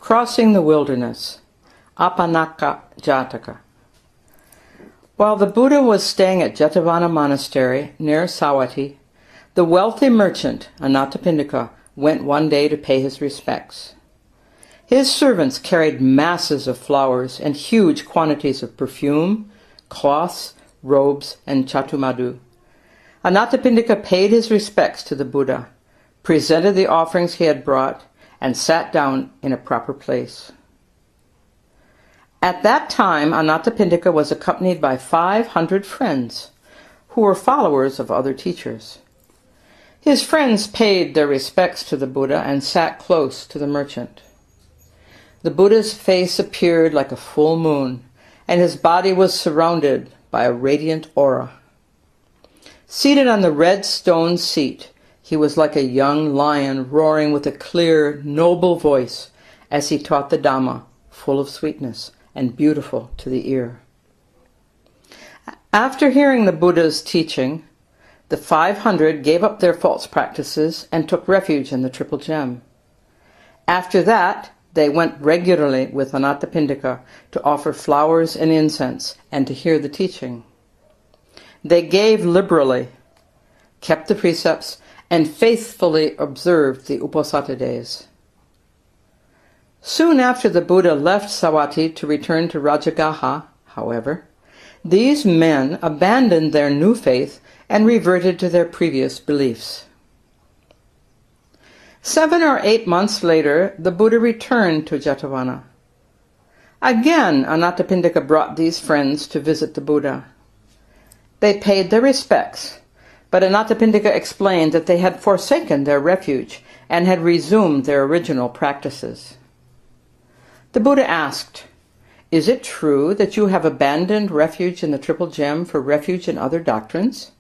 Crossing the Wilderness, Apannaka Jathaka. While the Buddha was staying at Jetavana Monastery near Savatthi, the wealthy merchant Anathapindika went one day to pay his respects. His servants carried masses of flowers and huge quantities of perfume, cloths, robes, and chatumadu. Anathapindika paid his respects to the Buddha, presented the offerings he had brought, and sat down in a proper place. At that time, Anathapindika was accompanied by 500 friends, who were followers of other teachers. His friends paid their respects to the Buddha and sat close to the merchant. The Buddha's face appeared like a full moon, and his body was surrounded by a radiant aura. Seated on the red stone seat, he was like a young lion roaring with a clear, noble voice as he taught the Dhamma, full of sweetness and beautiful to the ear. After hearing the Buddha's teaching, the 500 gave up their false practices and took refuge in the Triple Gem. After that, they went regularly with Anathapindika to offer flowers and incense and to hear the teaching. They gave liberally, kept the precepts, and faithfully observed the Uposatha days. Soon after the Buddha left Savatthi to return to Rajagaha, however, these men abandoned their new faith and reverted to their previous beliefs. 7 or 8 months later, the Buddha returned to Jetavana. Again, Anathapindika brought these friends to visit the Buddha. They paid their respects, but Anathapindika explained that they had forsaken their refuge and had resumed their original practices. The Buddha asked, "Is it true that you have abandoned refuge in the Triple Gem for refuge in other doctrines?"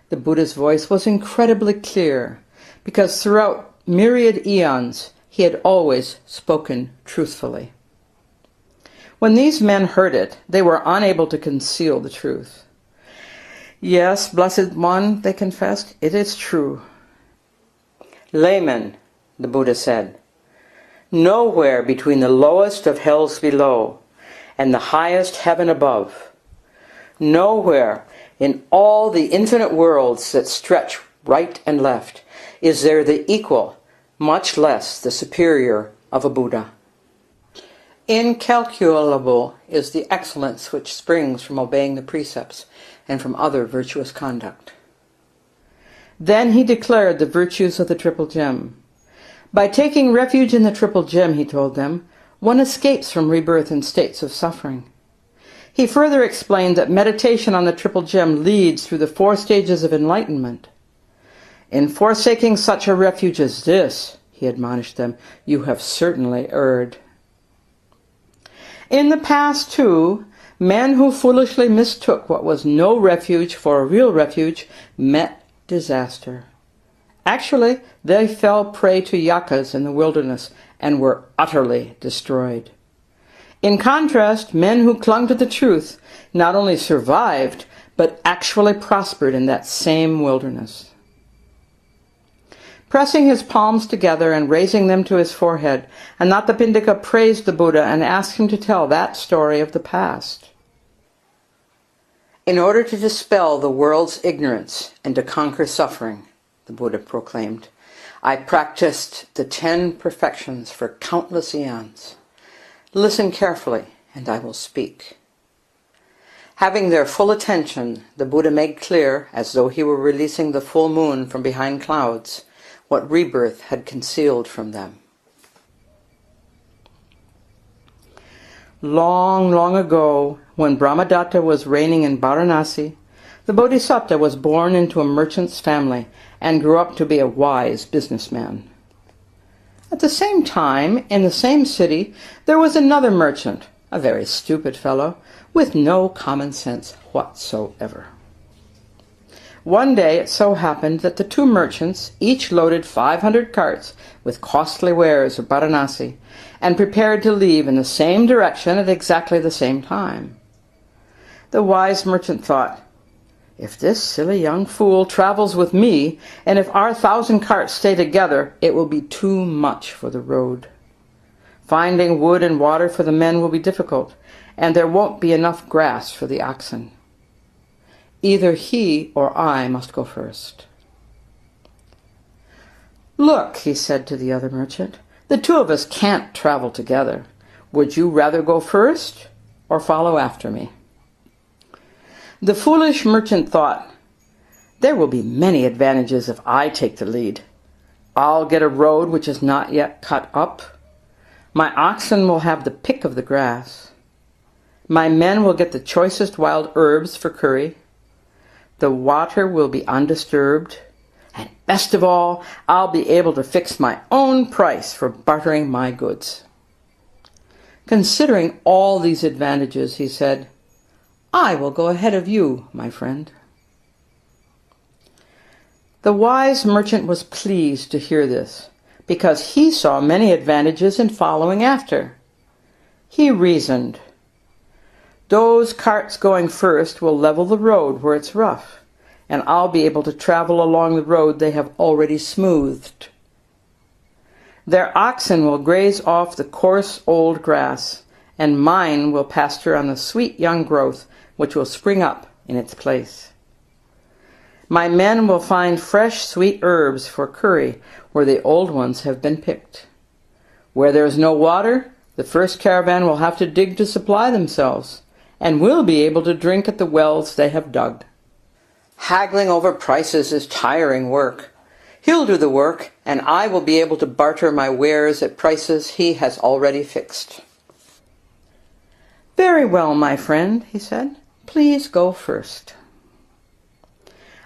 The Buddha's voice was incredibly clear, because throughout myriad eons he had always spoken truthfully. When these men heard it, they were unable to conceal the truth. "Yes, Blessed One," they confessed, "it is true." "Layman," the Buddha said, "nowhere between the lowest of hells below and the highest heaven above, nowhere in all the infinite worlds that stretch right and left, is there the equal, much less the superior, of a Buddha. Incalculable is the excellence which springs from obeying the precepts and from other virtuous conduct." Then he declared the virtues of the Triple Gem. By taking refuge in the Triple Gem, he told them, one escapes from rebirth in states of suffering. He further explained that meditation on the Triple Gem leads through the 4 stages of enlightenment. "In forsaking such a refuge as this," he admonished them, "you have certainly erred." In the past, too, men who foolishly mistook what was no refuge for a real refuge met disaster. Actually, they fell prey to yakas in the wilderness and were utterly destroyed. In contrast, men who clung to the truth not only survived, but actually prospered in that same wilderness. Pressing his palms together and raising them to his forehead, Anathapindika praised the Buddha and asked him to tell that story of the past. "In order to dispel the world's ignorance and to conquer suffering," the Buddha proclaimed, "I practiced the 10 perfections for countless eons. Listen carefully, and I will speak." Having their full attention, the Buddha made clear, as though he were releasing the full moon from behind clouds, what rebirth had concealed from them. Long, long ago, when Brahmadatta was reigning in Varanasi, the Bodhisattva was born into a merchant's family and grew up to be a wise businessman. At the same time, in the same city, there was another merchant, a very stupid fellow, with no common sense whatsoever. One day it so happened that the 2 merchants each loaded 500 carts with costly wares of Varanasi and prepared to leave in the same direction at exactly the same time. The wise merchant thought, "If this silly young fool travels with me, and if our 1,000 carts stay together, it will be too much for the road. Finding wood and water for the men will be difficult, and there won't be enough grass for the oxen. Either he or I must go first." "Look," he said to the other merchant, "the two of us can't travel together. Would you rather go first or follow after me?" The foolish merchant thought, "There will be many advantages if I take the lead. I'll get a road which is not yet cut up. My oxen will have the pick of the grass. My men will get the choicest wild herbs for curry. The water will be undisturbed. And best of all, I'll be able to fix my own price for bartering my goods." Considering all these advantages, he said, "I will go ahead of you, my friend." The wise merchant was pleased to hear this, because he saw many advantages in following after. He reasoned, "Those carts going first will level the road where it's rough, and I'll be able to travel along the road they have already smoothed. Their oxen will graze off the coarse old grass, and mine will pasture on the sweet young growth which will spring up in its place. My men will find fresh sweet herbs for curry where the old ones have been picked. Where there is no water, the first caravan will have to dig to supply themselves, and will be able to drink at the wells they have dug. Haggling over prices is tiring work. He'll do the work, and I will be able to barter my wares at prices he has already fixed." "Very well, my friend," he said. "Please go first."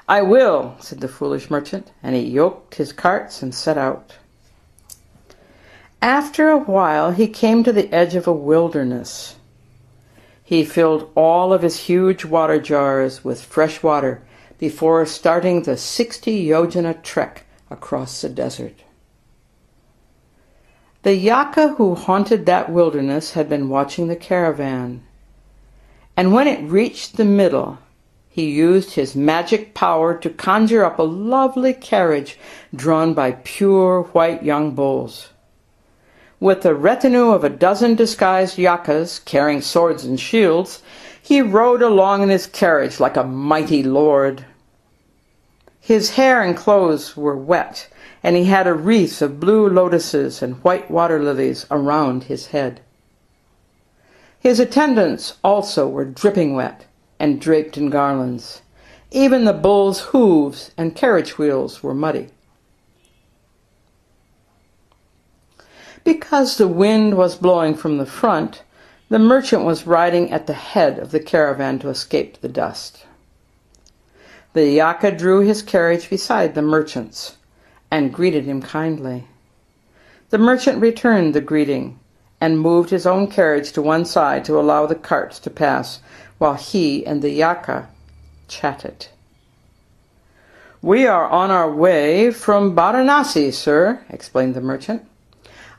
"I will," said the foolish merchant, and he yoked his carts and set out. After a while he came to the edge of a wilderness. He filled all of his huge water jars with fresh water before starting the 60-yojana trek across the desert. The Yaka who haunted that wilderness had been watching the caravan, and when it reached the middle, he used his magic power to conjure up a lovely carriage drawn by pure white young bulls. With a retinue of a dozen disguised Yakas carrying swords and shields, he rode along in his carriage like a mighty lord. His hair and clothes were wet, and he had a wreath of blue lotuses and white water lilies around his head. His attendants also were dripping wet and draped in garlands. Even the bull's hooves and carriage wheels were muddy. Because the wind was blowing from the front, the merchant was riding at the head of the caravan to escape the dust. The Yaka drew his carriage beside the merchant's and greeted him kindly. The merchant returned the greeting and moved his own carriage to one side to allow the carts to pass, while he and the Yaka chatted. "We are on our way from Varanasi, sir," explained the merchant.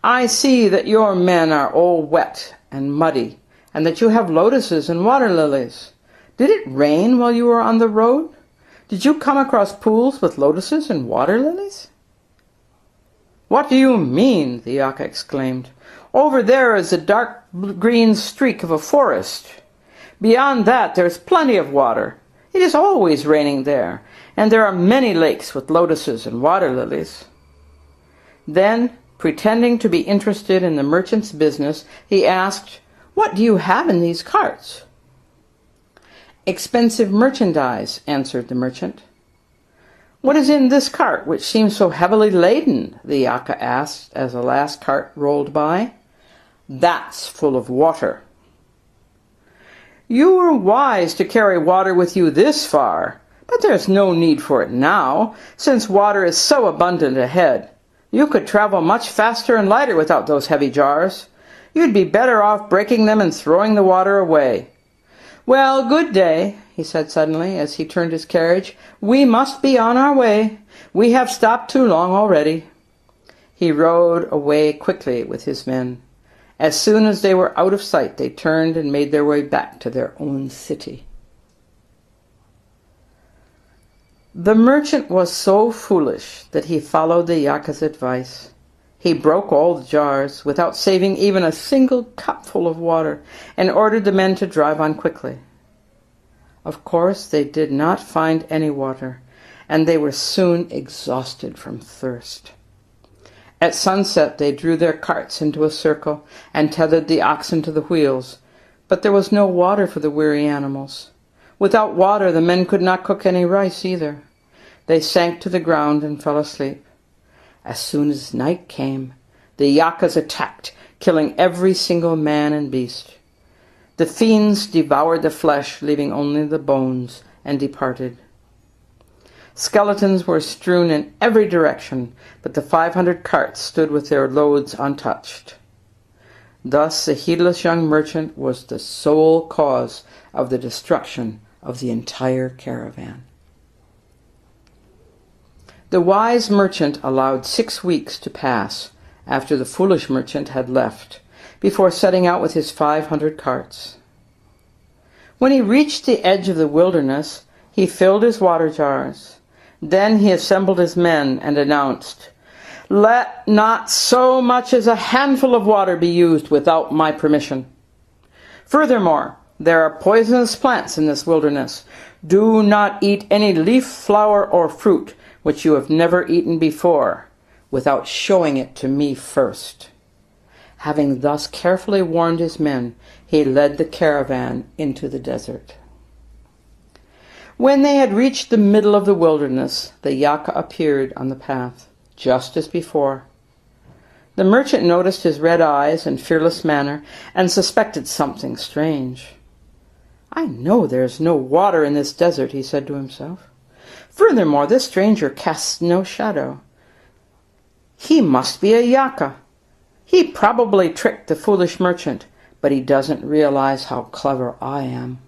"I see that your men are all wet and muddy, and that you have lotuses and water lilies. Did it rain while you were on the road? Did you come across pools with lotuses and water lilies?" "What do you mean?" the Yaka exclaimed. "Over there is the dark green streak of a forest. Beyond that there is plenty of water. It is always raining there, and there are many lakes with lotuses and water lilies." Then, pretending to be interested in the merchant's business, he asked, "What do you have in these carts?" "Expensive merchandise," answered the merchant. "What is in this cart, which seems so heavily laden?" the Yaka asked as the last cart rolled by. "That's full of water." "You were wise to carry water with you this far, but there's no need for it now, since water is so abundant ahead. You could travel much faster and lighter without those heavy jars. You'd be better off breaking them and throwing the water away. Well, good day," he said suddenly as he turned his carriage. "We must be on our way. We have stopped too long already." He rode away quickly with his men. As soon as they were out of sight, they turned and made their way back to their own city. The merchant was so foolish that he followed the Yaka's advice. He broke all the jars, without saving even a single cupful of water, and ordered the men to drive on quickly. Of course, they did not find any water, and they were soon exhausted from thirst. At sunset they drew their carts into a circle and tethered the oxen to the wheels, but there was no water for the weary animals. Without water the men could not cook any rice either. They sank to the ground and fell asleep. As soon as night came, the Yakas attacked, killing every single man and beast. The fiends devoured the flesh, leaving only the bones, and departed. Skeletons were strewn in every direction, but the 500 carts stood with their loads untouched. Thus the heedless young merchant was the sole cause of the destruction of the entire caravan. The wise merchant allowed 6 weeks to pass after the foolish merchant had left, before setting out with his 500 carts. When he reached the edge of the wilderness, he filled his water jars. Then he assembled his men and announced, "Let not so much as a handful of water be used without my permission. Furthermore, there are poisonous plants in this wilderness. Do not eat any leaf, flower, or fruit which you have never eaten before, without showing it to me first." Having thus carefully warned his men, he led the caravan into the desert. When they had reached the middle of the wilderness, the Yaka appeared on the path, just as before. The merchant noticed his red eyes and fearless manner, and suspected something strange. "I know there is no water in this desert," he said to himself. "Furthermore, this stranger casts no shadow. He must be a Yaka. He probably tricked the foolish merchant, but he doesn't realize how clever I am."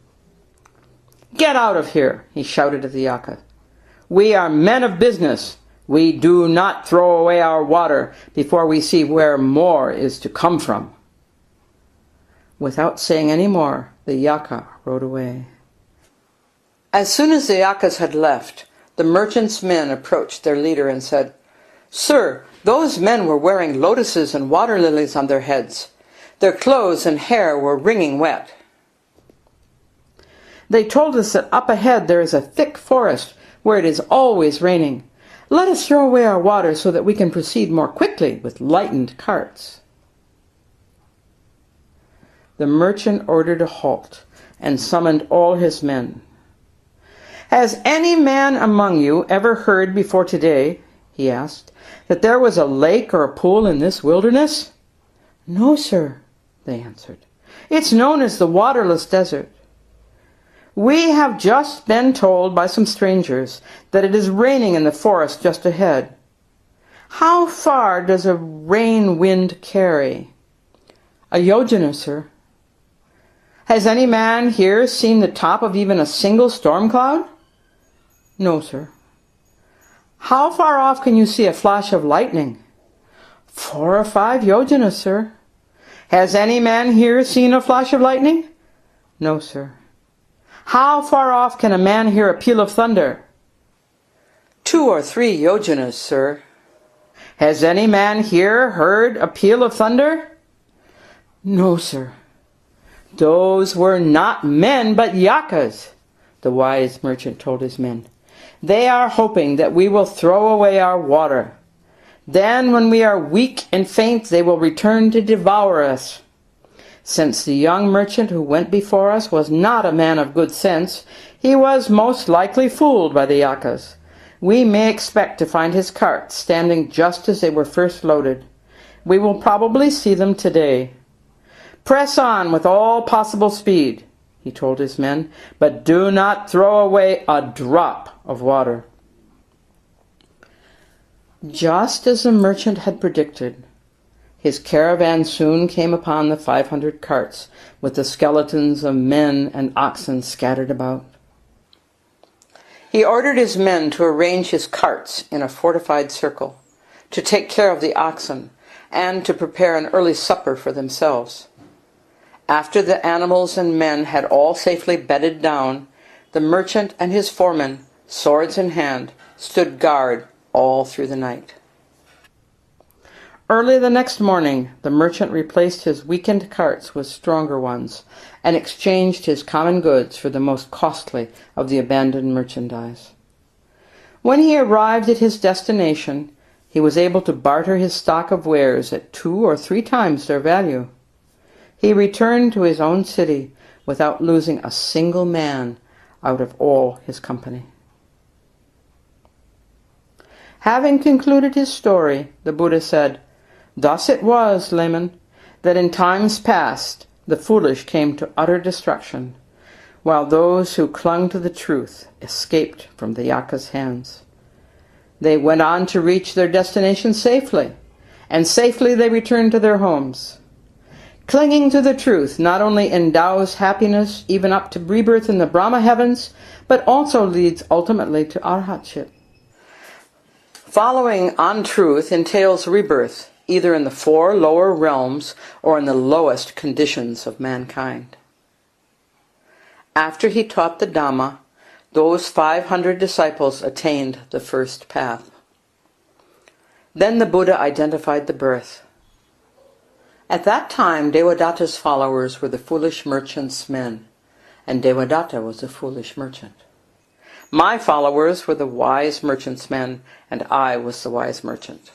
"Get out of here," he shouted at the Yaka. "We are men of business. We do not throw away our water before we see where more is to come from." Without saying any more, the Yaka rode away. As soon as the Yakas had left, the merchant's men approached their leader and said, "Sir, those men were wearing lotuses and water lilies on their heads. Their clothes and hair were wringing wet. They told us that up ahead there is a thick forest where it is always raining. Let us throw away our water so that we can proceed more quickly with lightened carts." The merchant ordered a halt and summoned all his men. "Has any man among you ever heard before today," he asked, "that there was a lake or a pool in this wilderness?" "No, sir," they answered. "It's known as the waterless desert. We have just been told by some strangers that it is raining in the forest just ahead. How far does a rain wind carry?" "A yojana, sir." "Has any man here seen the top of even a single storm cloud?" "No, sir." "How far off can you see a flash of lightning?" 4 or 5 yojanas, sir." "Has any man here seen a flash of lightning?" "No, sir." "How far off can a man hear a peal of thunder?" 2 or 3 yojanas, sir." "Has any man here heard a peal of thunder?" "No, sir." "Those were not men, but Yakas," the wise merchant told his men. "They are hoping that we will throw away our water. Then, when we are weak and faint, they will return to devour us. Since the young merchant who went before us was not a man of good sense, he was most likely fooled by the Yakas. We may expect to find his carts standing just as they were first loaded. We will probably see them today. Press on with all possible speed," he told his men, "but do not throw away a drop of water." Just as the merchant had predicted, his caravan soon came upon the 500 carts with the skeletons of men and oxen scattered about. He ordered his men to arrange his carts in a fortified circle, to take care of the oxen, and to prepare an early supper for themselves. After the animals and men had all safely bedded down, the merchant and his foreman, swords in hand, stood guard all through the night. Early the next morning, the merchant replaced his weakened carts with stronger ones, and exchanged his common goods for the most costly of the abandoned merchandise. When he arrived at his destination, he was able to barter his stock of wares at 2 or 3 times their value. He returned to his own city without losing a single man out of all his company. Having concluded his story, the Buddha said, "Thus it was, layman, that in times past the foolish came to utter destruction, while those who clung to the truth escaped from the Yaka's hands. They went on to reach their destination safely, and safely they returned to their homes. Clinging to the truth not only endows happiness even up to rebirth in the Brahma heavens, but also leads ultimately to arhatship. Following on truth entails rebirth, either in the 4 lower realms or in the lowest conditions of mankind." After he taught the Dhamma, those 500 disciples attained the first path. Then the Buddha identified the birth. At that time, Devadatta's followers were the foolish merchant's men, and Devadatta was a foolish merchant. My followers were the wise merchant's men, and I was the wise merchant.